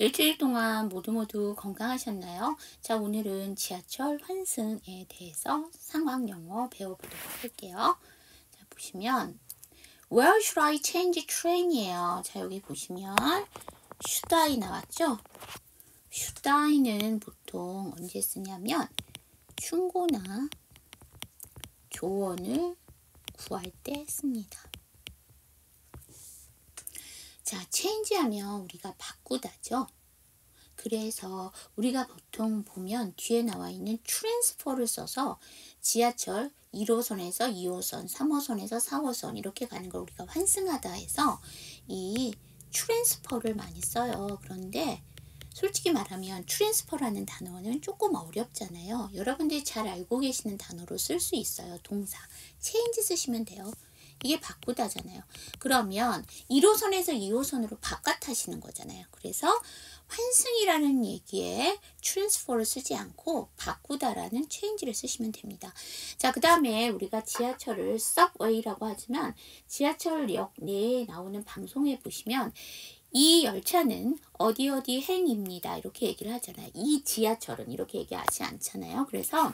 일주일 동안 모두 건강하셨나요? 자, 오늘은 지하철 환승에 대해서 상황 영어 배워보도록 할게요. 자, 보시면 Where should I change train이에요. 자, 여기 보시면 should I 나왔죠? should I는 보통 언제 쓰냐면 충고나 조언을 구할 때 씁니다. 자, change하면 우리가 바꾸다죠. 그래서 우리가 보통 보면 뒤에 나와 있는 transfer를 써서 지하철 1호선에서 2호선, 3호선에서 4호선 이렇게 가는 걸 우리가 환승하다 해서 이 transfer를 많이 써요. 그런데 솔직히 말하면 transfer라는 단어는 조금 어렵잖아요. 여러분들이 잘 알고 계시는 단어로 쓸 수 있어요. 동사 change 쓰시면 돼요. 이게 바꾸다잖아요. 그러면 1호선에서 2호선으로 바깥하시는 거잖아요. 그래서 환승이라는 얘기에 transfer를 쓰지 않고 바꾸다라는 change를 쓰시면 됩니다. 자, 그 다음에 우리가 지하철을 subway라고 하지만 지하철역 내에 나오는 방송에 보시면 이 열차는 어디 행입니다. 이렇게 얘기를 하잖아요. 이 지하철은 이렇게 얘기하지 않잖아요. 그래서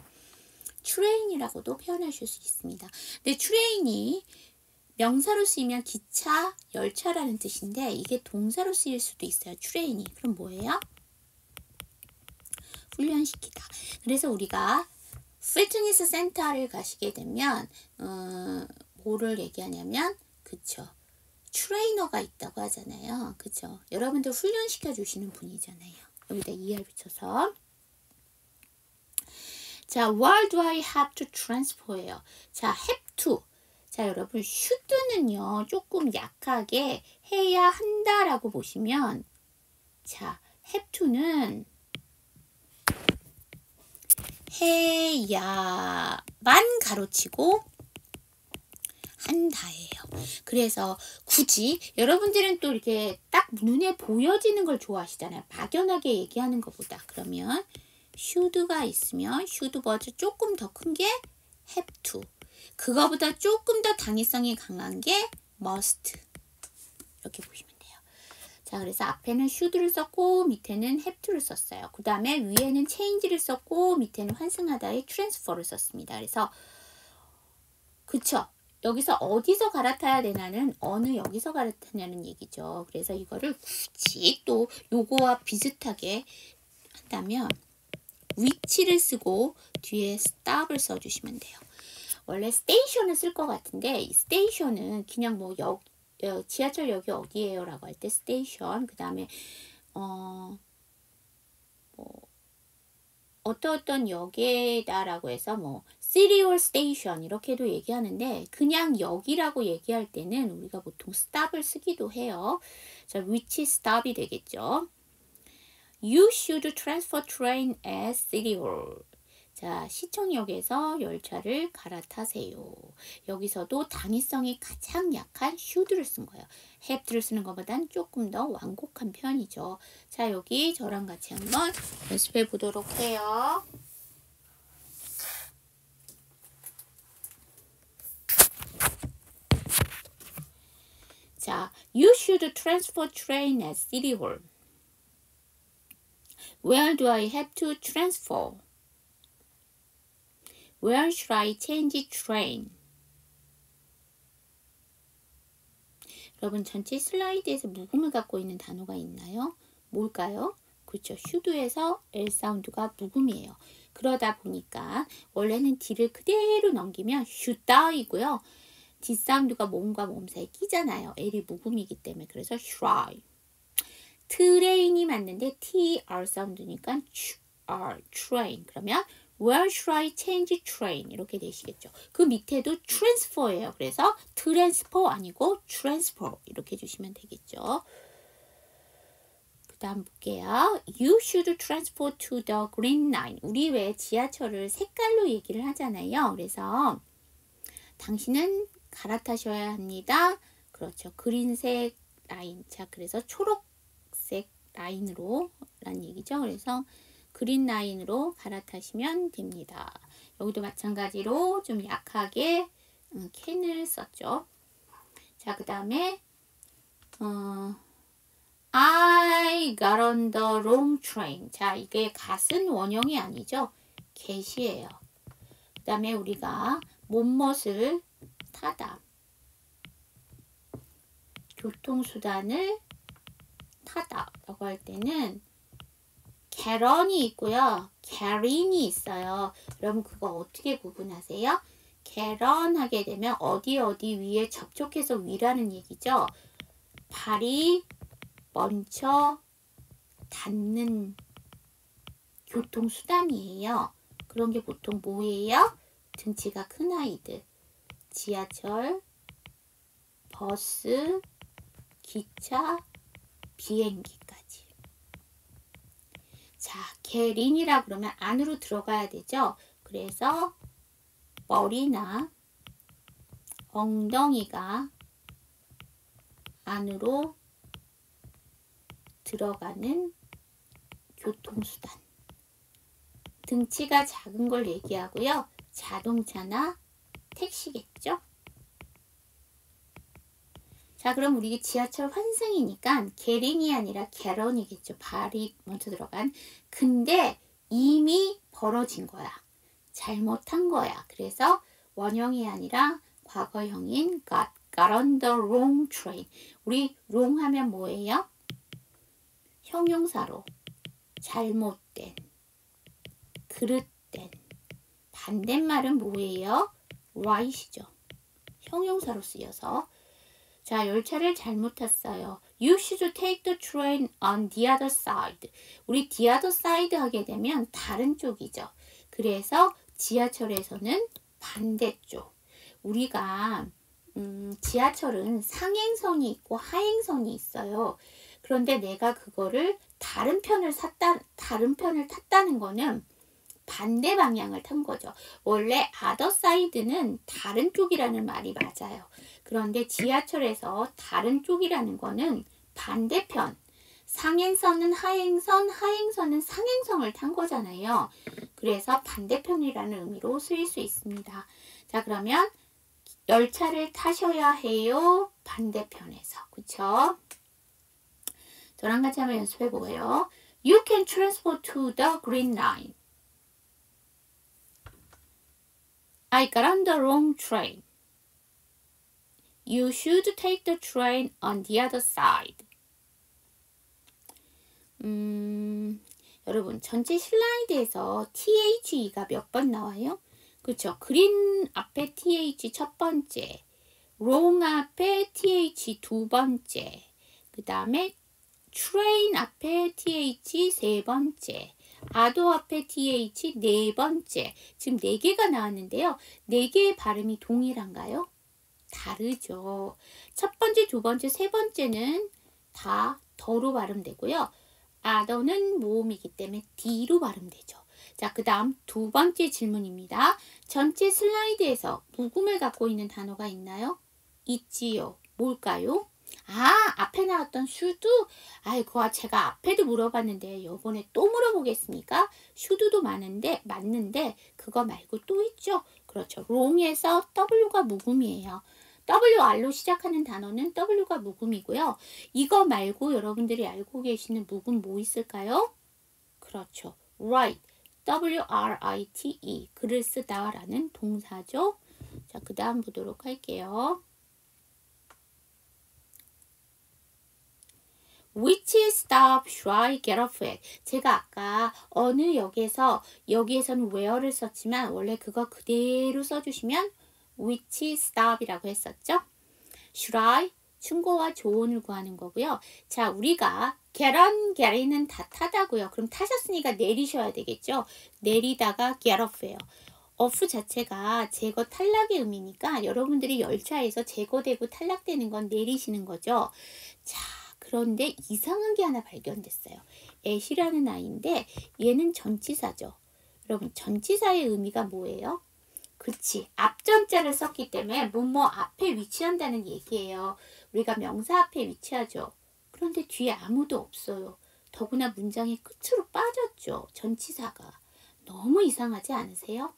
train이라고도 표현하실 수 있습니다. 근데 train이 명사로 쓰이면 기차, 열차라는 뜻인데 이게 동사로 쓰일 수도 있어요. 트레인이. 그럼 뭐예요? 훈련시키다. 그래서 우리가 피트니스 센터를 가시게 되면 뭐를 얘기하냐면 그쵸. 트레이너가 있다고 하잖아요. 그쵸. 여러분들 훈련시켜 주시는 분이잖아요. 여기다 ER 붙여서 자, where do I have to transfer예요. 자, have to. 자, 여러분 should는요 조금 약하게 해야 한다라고 보시면 자, have to는 해야만 가로치고 한다예요. 그래서 굳이 여러분들은 또 이렇게 딱 눈에 보여지는 걸 좋아하시잖아요. 막연하게 얘기하는 것보다. 그러면 should가 있으면 should보다 조금 더 큰 게 have to. 그거보다 조금 더 당위성이 강한 게 must. 이렇게 보시면 돼요. 자, 그래서 앞에는 should를 썼고 밑에는 have to를 썼어요. 그 다음에 위에는 change를 썼고 밑에는 환승하다의 transfer를 썼습니다. 그래서 그쵸? 여기서 어디서 갈아타야 되나는 어느 여기서 갈아타냐는 얘기죠. 그래서 이거를 굳이 또 요거와 비슷하게 한다면 위치를 쓰고 뒤에 stop을 써주시면 돼요. 원래 스테이션을 쓸 것 같은데 이 스테이션은 그냥 뭐 지하철역이 어디예요 라고 할 때 스테이션 그 다음에 뭐 어떤 역에다 라고 해서 뭐 city or station 이렇게도 얘기하는데 그냥 역이라고 얘기할 때는 우리가 보통 stop을 쓰기도 해요. 자, which stop이 되겠죠. You should transfer train at city hall. 자, 시청역에서 열차를 갈아타세요. 여기서도 당위성이 가장 약한 should를 쓴 거예요. have를 쓰는 것보다는 조금 더 완곡한 편이죠. 자, 여기 저랑 같이 한번 연습해 보도록 해요. 자, you should transfer train at city hall. Where do I have to transfer? Where should I change train? 여러분 전체 슬라이드에서 묵음을 갖고 있는 단어가 있나요? 뭘까요? 그렇죠. should에서 L 사운드가 묵음이에요. 그러다 보니까 원래는 D를 그대로 넘기면 should이고요. D 사운드가 몸과 몸 사이에 끼잖아요. L이 묵음이기 때문에 그래서 try. 트레인이 맞는데 TR 사운드니까 train. 그러면 Where should I change train? 이렇게 되시겠죠. 그 밑에도 transfer예요. 그래서 transfer 아니고 transfer 이렇게 해주시면 되겠죠. 그 다음 볼게요. You should transfer to the green line. 우리 왜 지하철을 색깔로 얘기를 하잖아요. 그래서 당신은 갈아타셔야 합니다. 그렇죠. 그린색 라인. 자, 그래서 초록색 라인으로 라는 얘기죠. 그래서 그린 라인으로 갈아타시면 됩니다. 여기도 마찬가지로 좀 약하게 캔을 썼죠. 자, 그 다음에 I got on the wrong train. 자, 이게 gat은 원형이 아니죠. get이에요. 그 다음에 우리가 못못을 타다. 교통수단을 타다 라고 할 때는 get on이 있고요. get in이 있어요. 여러분 그거 어떻게 구분하세요? get on 하게 되면 어디 위에 접촉해서 위라는 얘기죠. 발이 먼저 닿는 교통수단이에요. 그런 게 보통 뭐예요? 등치가 큰 아이들. 지하철, 버스, 기차, 비행기까지. 자, get in이라 그러면 안으로 들어가야 되죠. 그래서 머리나 엉덩이가 안으로 들어가는 교통수단. 등치가 작은 걸 얘기하고요. 자동차나 택시겠죠. 자, 그럼 우리 지하철 환승이니까 get인이 아니라 get on이겠죠. 발이 먼저 들어간. 근데 이미 벌어진 거야. 잘못한 거야. 그래서 원형이 아니라 과거형인 got on the wrong train. 우리 wrong 하면 뭐예요? 형용사로 잘못된, 그릇된. 반대말은 뭐예요? right이죠. 형용사로 쓰여서. 자, 열차를 잘못 탔어요. You should take the train on the other side. 우리 the other side 하게 되면 다른 쪽이죠. 그래서 지하철에서는 반대쪽. 우리가 지하철은 상행선이 있고 하행선이 있어요. 그런데 내가 그거를 다른 편을 탔다는 거는 반대 방향을 탄 거죠. 원래 other side는 다른 쪽이라는 말이 맞아요. 그런데 지하철에서 다른 쪽이라는 거는 반대편. 상행선은 하행선, 하행선은 상행선을 탄 거잖아요. 그래서 반대편이라는 의미로 쓰일 수 있습니다. 자, 그러면 열차를 타셔야 해요. 반대편에서. 그쵸? 저랑 같이 한번 연습해 보고요. You can transfer to the green line. I got on the wrong train. You should take the train on the other side. 여러분 전체 슬라이드에서 THE가 몇 번 나와요? 그렇죠. 그린 앞에 TH 첫 번째, wrong 앞에 TH 두 번째, 그 다음에 train 앞에 TH 세 번째, 아도 앞에 TH 네 번째. 지금 네 개가 나왔는데요. 네 개의 발음이 동일한가요? 다르죠. 첫 번째, 두 번째, 세 번째는 다 더로 발음되고요. 아더는 모음이기 때문에 D로 발음되죠. 자, 그 다음 두 번째 질문입니다. 전체 슬라이드에서 묵음을 갖고 있는 단어가 있나요? 있지요. 뭘까요? 아, 앞에 나왔던 슈드? 아이고, 제가 앞에도 물어봤는데 이번에 또 물어보겠습니까? 슈드도 맞는데 그거 말고 또 있죠? 그렇죠. wrong에서 W가 묵음이에요. WR로 시작하는 단어는 W가 묵음이고요. 이거 말고 여러분들이 알고 계시는 묵음 뭐 있을까요? 그렇죠. write. W-R-I-T-E. 글을 쓰다 라는 동사죠. 자, 그 다음 보도록 할게요. Which stop should I get off at? 제가 아까 어느 여기에서는 where를 썼지만 원래 그거 그대로 써주시면 which stop이라고 했었죠. should I? 충고와 조언을 구하는 거고요. 자, 우리가 get on, get in은 다 타다고요. 그럼 타셨으니까 내리셔야 되겠죠. 내리다가 get off예요. off 자체가 제거 탈락의 의미니까 여러분들이 열차에서 제거되고 탈락되는 건 내리시는 거죠. 자, 그런데 이상한 게 하나 발견됐어요. at이라는 아이인데 얘는 전치사죠. 여러분 전치사의 의미가 뭐예요? 그치, 앞전자를 썼기 때문에 뭐뭐 앞에 위치한다는 얘기예요. 우리가 명사 앞에 위치하죠. 그런데 뒤에 아무도 없어요. 더구나 문장의 끝으로 빠졌죠. 전치사가. 너무 이상하지 않으세요?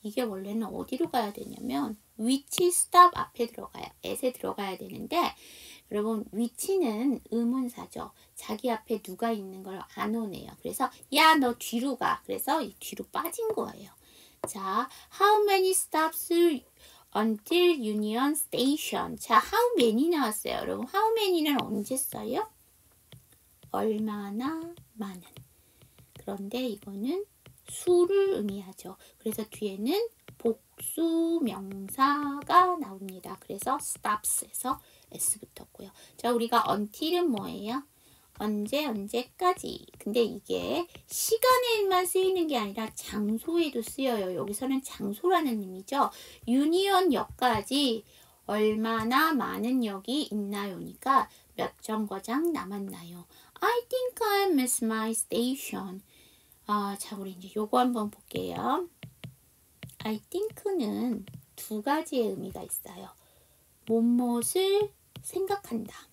이게 원래는 어디로 가야 되냐면 which stop 앞에 들어가야, at에 들어가야 되는데 여러분 위치는 의문사죠. 자기 앞에 누가 있는 걸 안 오네요. 그래서 야 너 뒤로 가. 그래서 이 뒤로 빠진 거예요. 자, how many stops until Union Station. 자, how many 나왔어요. 여러분 how many는 언제 써요? 얼마나 많은. 그런데 이거는 수를 의미하죠. 그래서 뒤에는 복수 명사가 나옵니다. 그래서 stops에서 s 붙었고요. 자, 우리가 until은 뭐예요? 언제까지. 근데 이게 시간에만 쓰이는 게 아니라 장소에도 쓰여요. 여기서는 장소라는 의미죠. 유니온역까지 얼마나 많은 역이 있나요니까 몇 정거장 남았나요? I think I miss my station. 자, 우리 이제 요거 한번 볼게요. I think는 두 가지의 의미가 있어요. 뭐뭇을 생각한다.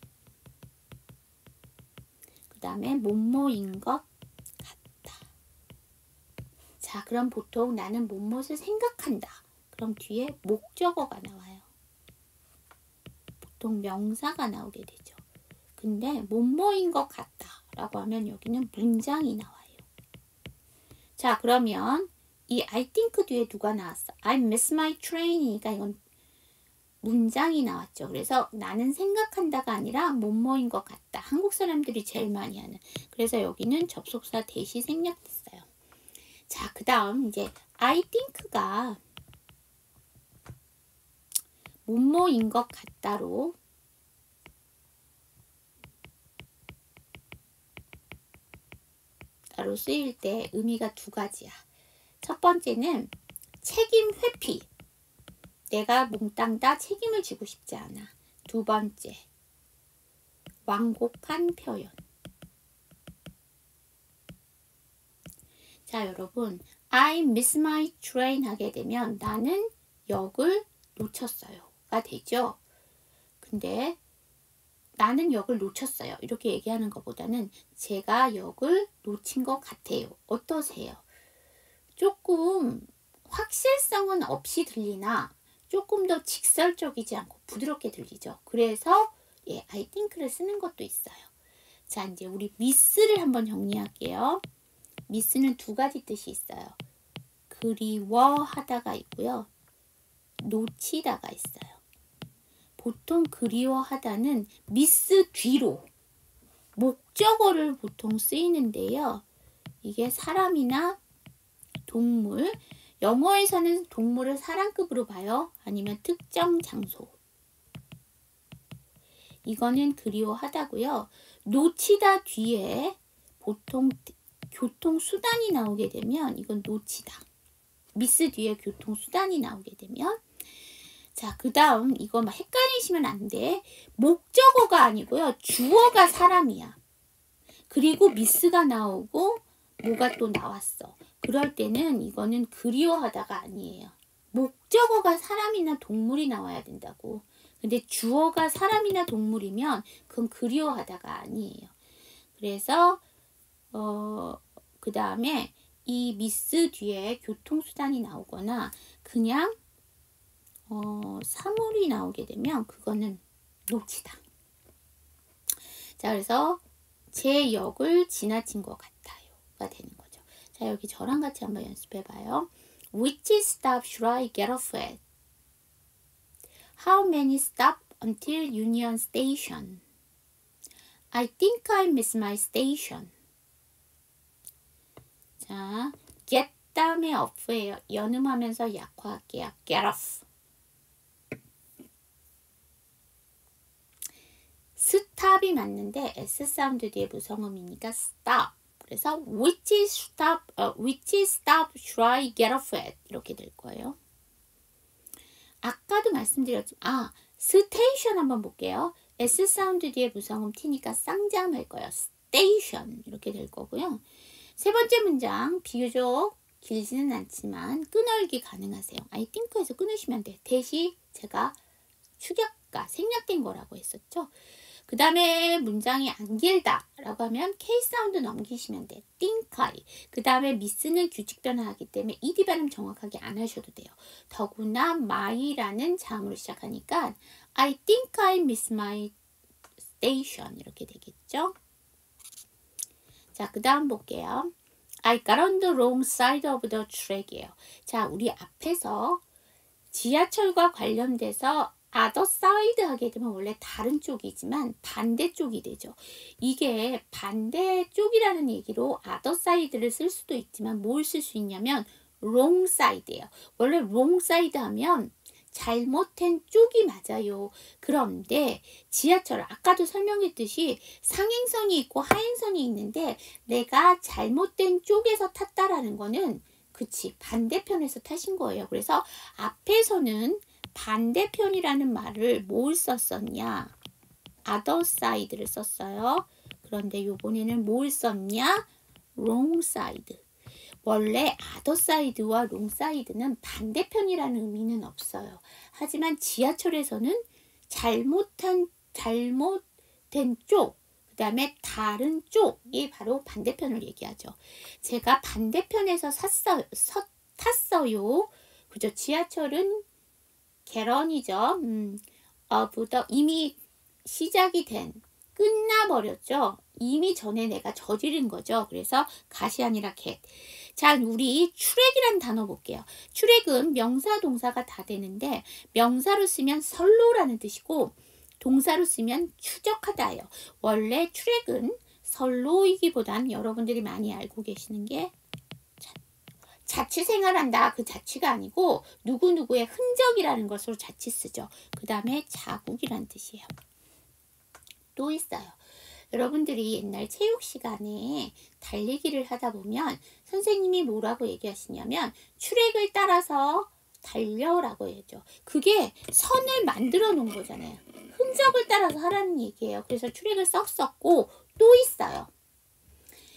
그 다음에 뭐뭐인 것 같다. 자, 그럼 보통 나는 뭐뭇을 생각한다. 그럼 뒤에 목적어가 나와요. 보통 명사가 나오게 되죠. 근데 뭐뭐인 것 같다 라고 하면 여기는 문장이 나와요. 자, 그러면 이 I think 뒤에 누가 나왔어? I miss my train이니까 이건 문장이 나왔죠. 그래서 나는 생각한다가 아니라 뭐뭐인 것 같다. 한국 사람들이 제일 많이 하는. 그래서 여기는 접속사 대시 생략됐어요. 자, 그 다음 이제 I think가 뭐뭐인 것 같다로 쓰일 때 의미가 두 가지야. 첫 번째는 책임 회피. 내가 몽땅 다 책임을 지고 싶지 않아. 두 번째, 완곡한 표현. 자, 여러분, I miss my train 하게 되면 나는 역을 놓쳤어요가 되죠. 근데 나는 역을 놓쳤어요. 이렇게 얘기하는 것보다는 제가 역을 놓친 것 같아요. 어떠세요? 조금 확실성은 없이 들리나 조금 더 직설적이지 않고 부드럽게 들리죠. 그래서 I think를 쓰는 것도 있어요. 자, 이제 우리 miss를 한번 정리할게요. miss는 두 가지 뜻이 있어요. 그리워하다가 있고요. 놓치다가 있어요. 보통 그리워하다는 miss 뒤로 목적어를 보통 쓰이는데요. 이게 사람이나 동물, 영어에서는 동물을 사람급으로 봐요. 아니면 특정 장소. 이거는 그리워하다고요. 놓치다 뒤에 보통 교통수단이 나오게 되면 이건 놓치다. 미스 뒤에 교통수단이 나오게 되면 자, 그 다음 이거 막 헷갈리시면 안 돼. 목적어가 아니고요. 주어가 사람이야. 그리고 미스가 나오고 뭐가 또 나왔어. 그럴 때는 이거는 그리워하다가 아니에요. 목적어가 사람이나 동물이 나와야 된다고. 근데 주어가 사람이나 동물이면 그건 그리워하다가 아니에요. 그래서 그 다음에 이 미스 뒤에 교통수단이 나오거나 그냥 사물이 나오게 되면 그거는 놓치다. 자, 그래서 제 역을 지나친 것 같아요가 되는 거죠. 자, 여기 저랑 같이 한번 연습해 봐요. Which stop should I get off at? How many stop until Union Station? I think I miss my station. 자, get 다음에 off예요. 연음하면서 약화할게요. get off. 스탑이 맞는데 S 사운드 뒤에 무성음이니까 stop. 그래서 which stop should I get off at? 이렇게 될 거예요. 아까도 말씀드렸지만 스테이션 한번 볼게요. S 사운드 뒤에 무성음 T니까 쌍자음일 거예요. 스테이션 이렇게 될 거고요. 세 번째 문장 비교적 길지는 않지만 끊어읽기 가능하세요. I think에서 끊으시면 돼요. 대시 제가 축약가 생략된 거라고 했었죠. 그 다음에 문장이 안 길다 라고 하면 K 사운드 넘기시면 돼요. think I. 그 다음에 miss는 규칙 변화하기 때문에 ed 발음 정확하게 안 하셔도 돼요. 더구나 my라는 자음으로 시작하니까 I think I miss my station 이렇게 되겠죠. 자, 그 다음 볼게요. I got on the wrong side of the track이에요. 자, 우리 앞에서 지하철과 관련돼서 other side 하게 되면 원래 다른 쪽이지만 반대쪽이 되죠. 이게 반대쪽이라는 얘기로 other side를 쓸 수도 있지만 뭘 쓸 수 있냐면 wrong side예요. 원래 wrong side 하면 잘못된 쪽이 맞아요. 그런데 지하철 아까도 설명했듯이 상행선이 있고 하행선이 있는데 내가 잘못된 쪽에서 탔다라는 거는 그치 반대편에서 타신 거예요. 그래서 앞에서는 반대편이라는 말을 뭘 썼었냐? other side를 썼어요. 그런데 요번에는 뭘 썼냐? wrong side. 원래 other side와 wrong side는 반대편이라는 의미는 없어요. 하지만 지하철에서는 잘못된 쪽, 그 다음에 다른 쪽이 바로 반대편을 얘기하죠. 제가 반대편에서 탔어요. 그죠? 지하철은 개런이죠. 이미 시작이 된, 끝나버렸죠. 이미 전에 내가 저지른 거죠. 그래서 갓이 아니라 get. 자, 우리 출첵이란 단어 볼게요. 출첵은 명사, 동사가 다 되는데 명사로 쓰면 선로라는 뜻이고 동사로 쓰면 추적하다예요. 원래 출첵은 선로이기보단 여러분들이 많이 알고 계시는 게 자취생활한다. 그 자취가 아니고 누구누구의 흔적이라는 것으로 자취 쓰죠. 그 다음에 자국이란 뜻이에요. 또 있어요. 여러분들이 옛날 체육 시간에 달리기를 하다 보면 선생님이 뭐라고 얘기하시냐면 출첵을 따라서 달려라고 해야죠. 그게 선을 만들어 놓은 거잖아요. 흔적을 따라서 하라는 얘기예요. 그래서 출첵을 썼었고 또 있어요.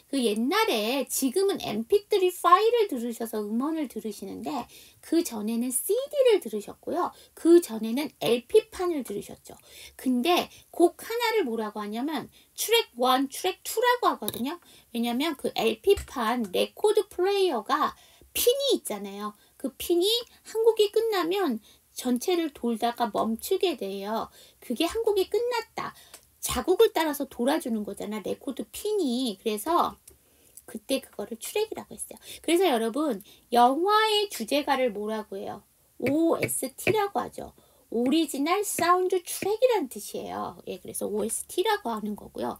그 옛날에 지금은 mp3 파일을 들으셔서 음원을 들으시는데 그 전에는 CD를 들으셨고요. 그 전에는 LP판을 들으셨죠. 근데 곡 하나를 뭐라고 하냐면 트랙 1, 트랙 2라고 하거든요. 왜냐면 그 LP판 레코드 플레이어가 핀이 있잖아요. 그 핀이 한 곡이 끝나면 전체를 돌다가 멈추게 돼요. 그게 한 곡이 끝났다. 자국을 따라서 돌아주는 거잖아. 레코드 핀이. 그래서 그때 그거를 출첵이라고 했어요. 그래서 여러분 영화의 주제가를 뭐라고 해요? OST라고 하죠. 오리지널 사운드 트랙이라는 뜻이에요. 예, 그래서 OST라고 하는 거고요.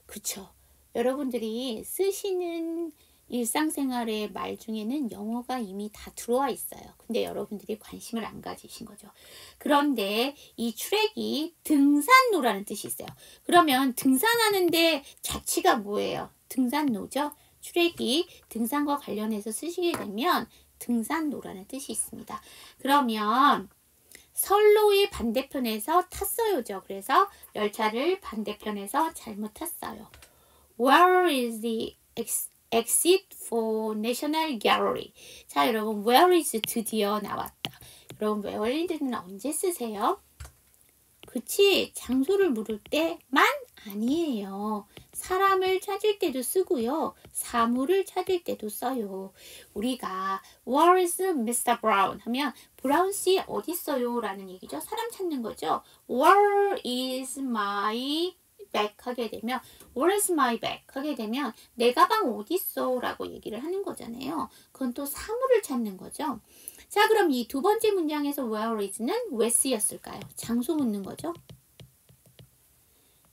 그쵸? 여러분들이 쓰시는 일상생활의 말 중에는 영어가 이미 다 들어와 있어요. 근데 여러분들이 관심을 안 가지신 거죠. 그런데 이 트랙이 등산로라는 뜻이 있어요. 그러면 등산하는데 자취가 뭐예요? 등산로죠. 트랙이 등산과 관련해서 쓰시게 되면 등산로라는 뜻이 있습니다. 그러면 선로의 반대편에서 탔어요죠. 그래서 열차를 반대편에서 잘못 탔어요. Where is the exit for National Gallery? 자, 여러분, where is 드디어 나왔다. 여러분, where는 언제 쓰세요? 그치? 장소를 물을 때만 아니에요. 사람을 찾을 때도 쓰고요. 사물을 찾을 때도 써요. 우리가 Where is Mr. Brown? 하면 브라운 씨 어디 있어요? 라는 얘기죠. 사람 찾는 거죠. Where is my bag? 하게 되면 Where is my bag? 하게 되면 내 가방 어디 있어? 라고 얘기를 하는 거잖아요. 그건 또 사물을 찾는 거죠. 자, 그럼 이 두 번째 문장에서 where is는 왜 쓰였을까요? 장소 묻는 거죠.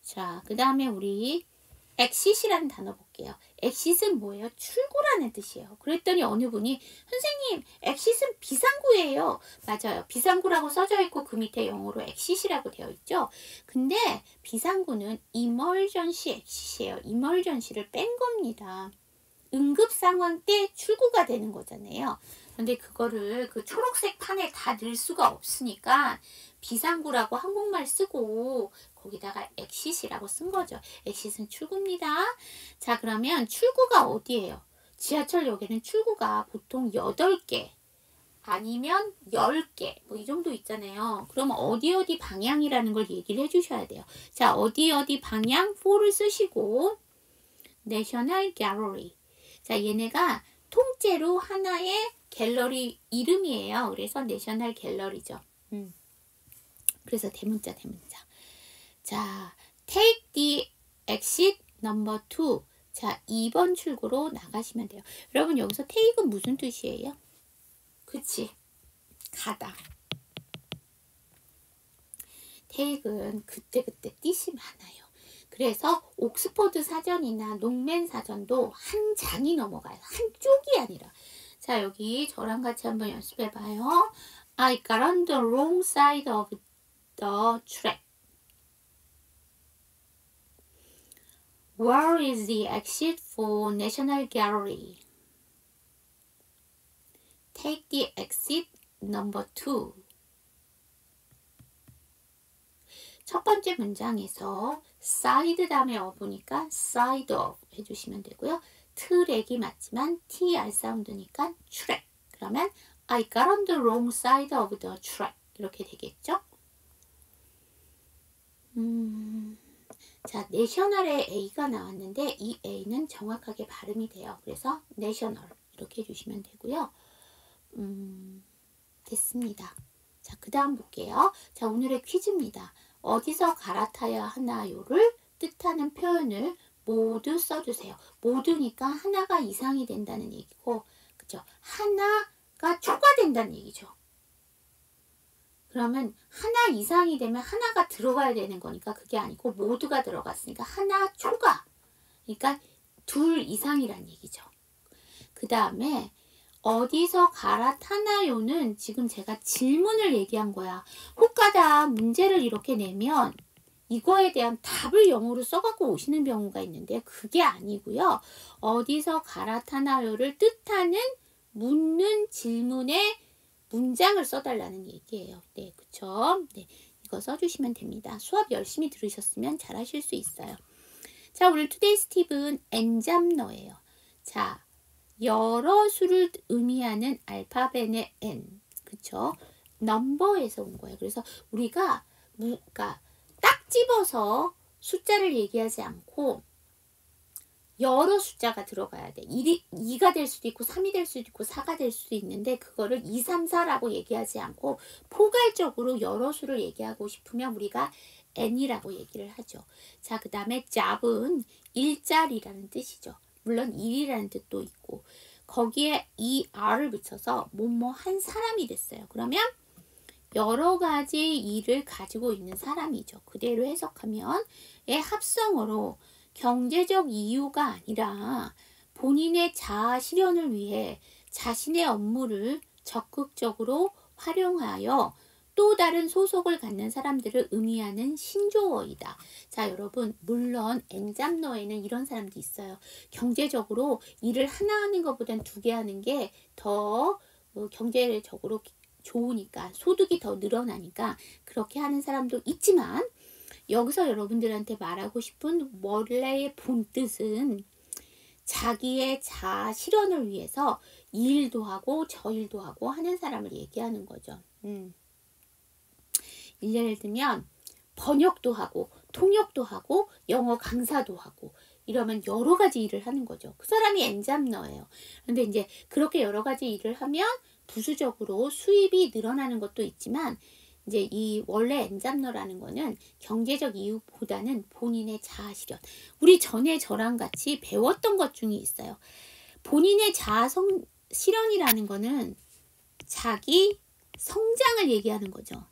자, 그 다음에 우리 exit이라는 단어 볼게요. exit은 뭐예요? 출구라는 뜻이에요. 그랬더니 어느 분이 선생님, exit은 비상구예요. 맞아요. 비상구라고 써져 있고 그 밑에 영어로 exit이라고 되어 있죠. 근데 비상구는 emergency exit이에요. emergency를 뺀 겁니다. 응급 상황 때 출구가 되는 거잖아요. 근데 그거를 그 초록색 판에 다 넣을 수가 없으니까 비상구라고 한국말 쓰고 거기다가 exit이라고 쓴 거죠. exit은 출구입니다. 자, 그러면 출구가 어디예요? 지하철역에는 출구가 보통 8개 아니면 10개 뭐 이 정도 있잖아요. 그러면 어디 방향이라는 걸 얘기를 해주셔야 돼요. 자, 어디 방향 4를 쓰시고 National Gallery. 자, 얘네가 통째로 하나의 갤러리 이름이에요. 그래서 내셔널 갤러리죠. 그래서 대문자. 자, Take the exit number 2. 자, 2번 출구로 나가시면 돼요. 여러분 여기서 take은 무슨 뜻이에요? 그치? 가다. take은 그때그때 뜻이 많아요. 그래서 옥스퍼드 사전이나 농맨 사전도 한 장이 넘어가요. 한 쪽이 아니라. 자, 여기 저랑 같이 한번 연습해봐요. I got on the wrong side of the track. Where is the exit for National Gallery? Take the exit number 2. 첫 번째 문장에서 side 다음에 어부니까 side of 해주시면 되고요. 트랙이 맞지만 TR 사운드니까 트랙. 그러면 I got on the wrong side of the track. 이렇게 되겠죠? 자, 내셔널에 A가 나왔는데 이 A는 정확하게 발음이 돼요. 그래서 내셔널 이렇게 해주시면 되고요. 됐습니다. 자, 그 다음 볼게요. 자, 오늘의 퀴즈입니다. 어디서 갈아타야 하나요를 뜻하는 표현을 모두 써주세요. 모두니까 하나가 이상이 된다는 얘기고, 그죠? 하나가 초과된다는 얘기죠. 그러면 하나 이상이 되면 하나가 들어가야 되는 거니까 그게 아니고 모두가 들어갔으니까 하나 초과. 그러니까 둘 이상이란 얘기죠. 그 다음에 어디서 갈아타나요는 지금 제가 질문을 얘기한 거야. 혹가다 문제를 이렇게 내면 이거에 대한 답을 영어로 써갖고 오시는 경우가 있는데 그게 아니고요. 어디서 갈아타나요를 뜻하는 묻는 질문에 문장을 써달라는 얘기예요. 네, 그쵸? 네, 이거 써주시면 됩니다. 수업 열심히 들으셨으면 잘하실 수 있어요. 자, 오늘 투데이스 팁은 엔잡너예요. 자, 여러 수를 의미하는 알파벳의 N, 그쵸? 넘버에서 온 거예요. 그래서 우리가 그러니까 딱 집어서 숫자를 얘기하지 않고 여러 숫자가 들어가야 돼. 2가 될 수도 있고 3이 될 수도 있고 4가 될 수도 있는데 그거를 2, 3, 4라고 얘기하지 않고 포괄적으로 여러 수를 얘기하고 싶으면 우리가 n이라고 얘기를 하죠. 자, 그 다음에 job은 일자리라는 뜻이죠. 물론 일이라는 뜻도 있고 거기에 r을 붙여서 뭐뭐 한 사람이 됐어요. 그러면 여러 가지 일을 가지고 있는 사람이죠. 그대로 해석하면 의 합성어로 경제적 이유가 아니라 본인의 자아 실현을 위해 자신의 업무를 적극적으로 활용하여 또 다른 소속을 갖는 사람들을 의미하는 신조어이다. 자, 여러분, 물론 엔잡너에는 이런 사람도 있어요. 경제적으로 일을 하나 하는 것보단 2개 하는 게 더 경제적으로 좋으니까 소득이 더 늘어나니까 그렇게 하는 사람도 있지만 여기서 여러분들한테 말하고 싶은 원래의 본뜻은 자기의 자아 실현을 위해서 이 일도 하고 저 일도 하고 하는 사람을 얘기하는 거죠. 예를 들면 번역도 하고 통역도 하고 영어 강사도 하고 이러면 여러 가지 일을 하는 거죠. 그 사람이 엔잡너예요. 근데 이제 그렇게 여러 가지 일을 하면 부수적으로 수입이 늘어나는 것도 있지만 이제 이 원래 엔잡너라는 거는 경제적 이유보다는 본인의 자아 실현. 우리 전에 저랑 같이 배웠던 것 중에 있어요. 본인의 자아 실현이라는 거는 자기 성장을 얘기하는 거죠.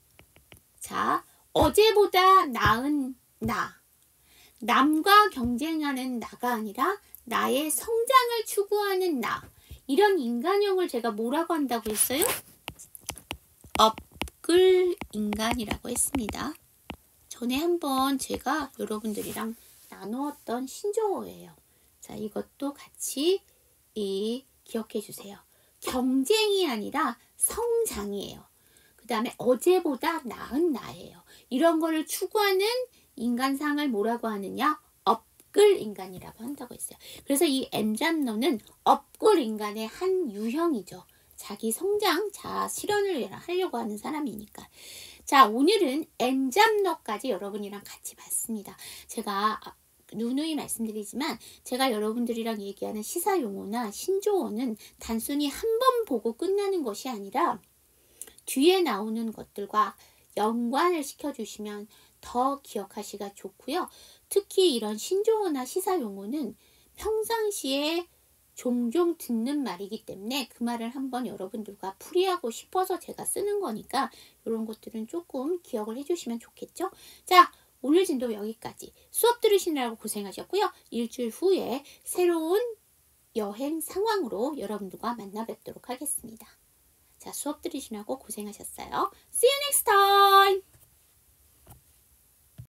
자, 어제보다 나은 나. 남과 경쟁하는 나가 아니라 나의 성장을 추구하는 나. 이런 인간형을 제가 뭐라고 한다고 했어요? 업글 인간이라고 했습니다. 전에 한번 제가 여러분들이랑 나누었던 신조어예요. 자, 이것도 같이 기억해 주세요. 경쟁이 아니라 성장이에요. 그 다음에 어제보다 나은 나예요. 이런 거를 추구하는 인간상을 뭐라고 하느냐? 업글 인간이라고 한다고 했어요. 그래서 이 엔잡너는 업글 인간의 한 유형이죠. 자기 성장, 자아 실현을 하려고 하는 사람이니까. 자, 오늘은 엔잡너까지 여러분이랑 같이 봤습니다. 제가 누누이 말씀드리지만 제가 여러분들이랑 얘기하는 시사용어나 신조어는 단순히 한 번 보고 끝나는 것이 아니라 뒤에 나오는 것들과 연관을 시켜주시면 더 기억하시기가 좋고요. 특히 이런 신조어나 시사 용어는 평상시에 종종 듣는 말이기 때문에 그 말을 한번 여러분들과 풀이하고 싶어서 제가 쓰는 거니까 이런 것들은 조금 기억을 해주시면 좋겠죠. 자, 오늘 진도 여기까지. 수업 들으시느라고 고생하셨고요. 일주일 후에 새로운 여행 상황으로 여러분들과 만나 뵙도록 하겠습니다. 자, 수업 들으시느라고 고생하셨어요. See you next time!